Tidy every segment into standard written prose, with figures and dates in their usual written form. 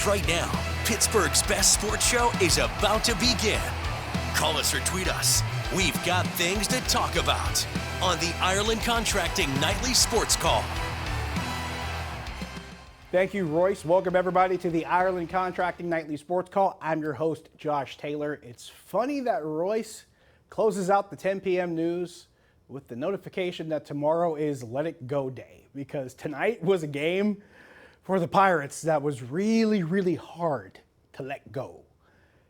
Because right now, Pittsburgh's best sports show is about to begin. Call us or tweet us. We've got things to talk about on the Ireland Contracting Nightly Sports Call. Thank you, Royce. Welcome, everybody, to the Ireland Contracting Nightly Sports Call. I'm your host, Josh Taylor. It's funny that Royce closes out the 10 p.m. news with the notification that tomorrow is Let It Go Day, because tonight was a game for the Pirates that was really, really hard to let go.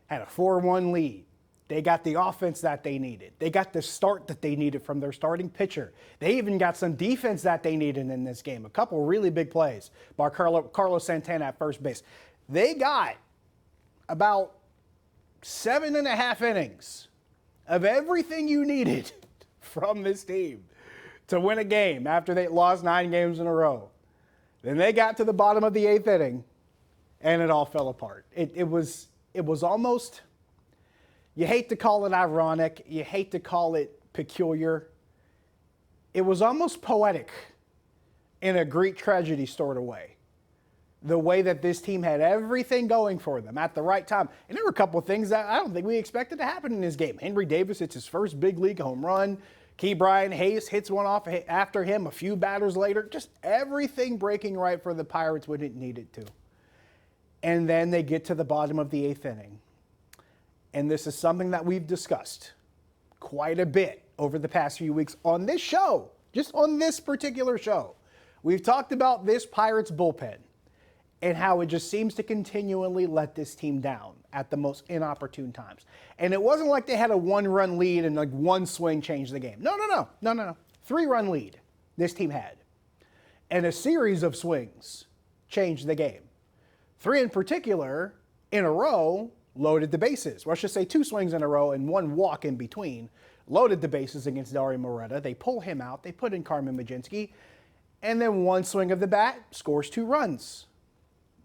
Had a 4-1 lead. They got the offense that they needed. They got the start that they needed from their starting pitcher. They even got some defense that they needed in this game. A couple really big plays by Carlos Santana at first base. They got about 7.5 innings of everything you needed from this team to win a game after they lost 9 games in a row. Then they got to the bottom of the 8th inning, and it all fell apart. It was almost... You hate to call it ironic. You hate to call it peculiar. It was almost poetic in a Greek tragedy sort of way. The way that this team had everything going for them at the right time. And there were a couple of things that I don't think we expected to happen in this game. Henry Davis hits his first big league home run. Brian Hayes hits one off after him a few batters later. Just everything breaking right for the Pirates when it needed to. And then they get to the bottom of the 8th inning. And this is something that we've discussed quite a bit over the past few weeks on this show, just on this particular show. We've talked about this Pirates bullpen and how it just seems to continually let this team down at the most inopportune times. And it wasn't like they had a 1-run lead and like one swing changed the game. No. 3-run lead this team had. And a series of swings changed the game. 3 in particular in a row loaded the bases. Well, I should say 2 swings in a row and 1 walk in between. Loaded the bases against Dario Moreta. They pull him out. They put in Carmen Mlodzinski. And then 1 swing of the bat scores 2 runs.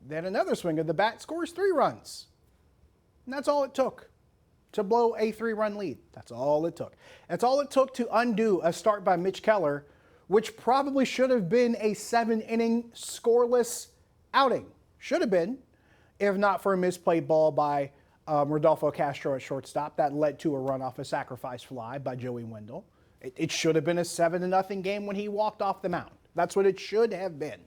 Then another swing of the bat scores 3 runs. And that's all it took to blow a 3-run lead. That's all it took. That's all it took to undo a start by Mitch Keller, which probably should have been a 7-inning scoreless outing. Should have been, if not for a misplayed ball by Rodolfo Castro at shortstop that led to a run off a sacrifice fly by Joey Wendell. It should have been a 7-0 game when he walked off the mound. That's what it should have been.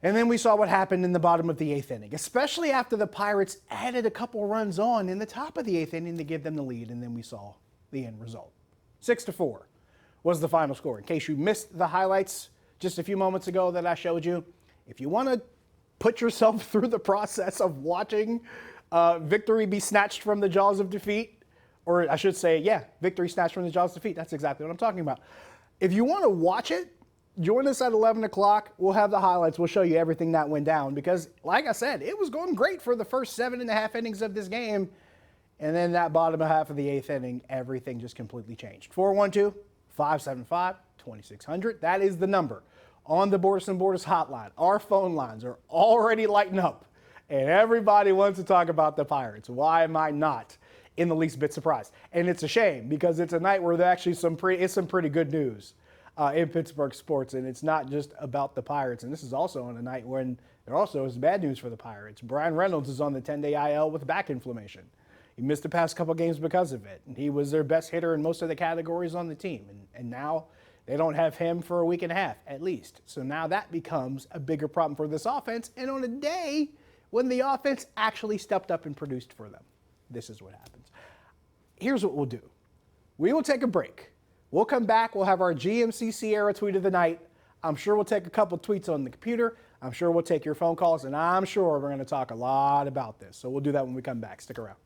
And then we saw what happened in the bottom of the 8th inning, especially after the Pirates added a couple runs on in the top of the 8th inning to give them the lead, and then we saw the end result. 6-4 was the final score. In case you missed the highlights just a few moments ago that I showed you, if you want to put yourself through the process of watching victory be snatched from the jaws of defeat, or I should say, victory snatched from the jaws of defeat. That's exactly what I'm talking about. If you want to watch it, join us at 11 o'clock. We'll have the highlights. We'll show you everything that went down because, like I said, it was going great for the first 7.5 innings of this game. And then that bottom half of the 8th inning, everything just completely changed. 412-575-2600. That is the number on the Borders and Borders hotline. Our phone lines are already lighting up, and everybody wants to talk about the Pirates. Why am I not in the least bit surprised? And it's a shame because it's a night where there's actually some pretty good news in Pittsburgh sports, and it's not just about the Pirates. And this is also on a night when there also is bad news for the Pirates. Brian Reynolds is on the 10-day IL with back inflammation. He missed the past couple games because of it, and he was their best hitter in most of the categories on the team. And now they don't have him for a week and a half, at least. So now that becomes a bigger problem for this offense. And on a day when the offense actually stepped up and produced for them, this is what happens. Here's what we'll do. We will take a break. We'll come back. We'll have our GMC Sierra tweet of the night. I'm sure we'll take a couple tweets on the computer. I'm sure we'll take your phone calls. And I'm sure we're going to talk a lot about this. So we'll do that when we come back. Stick around.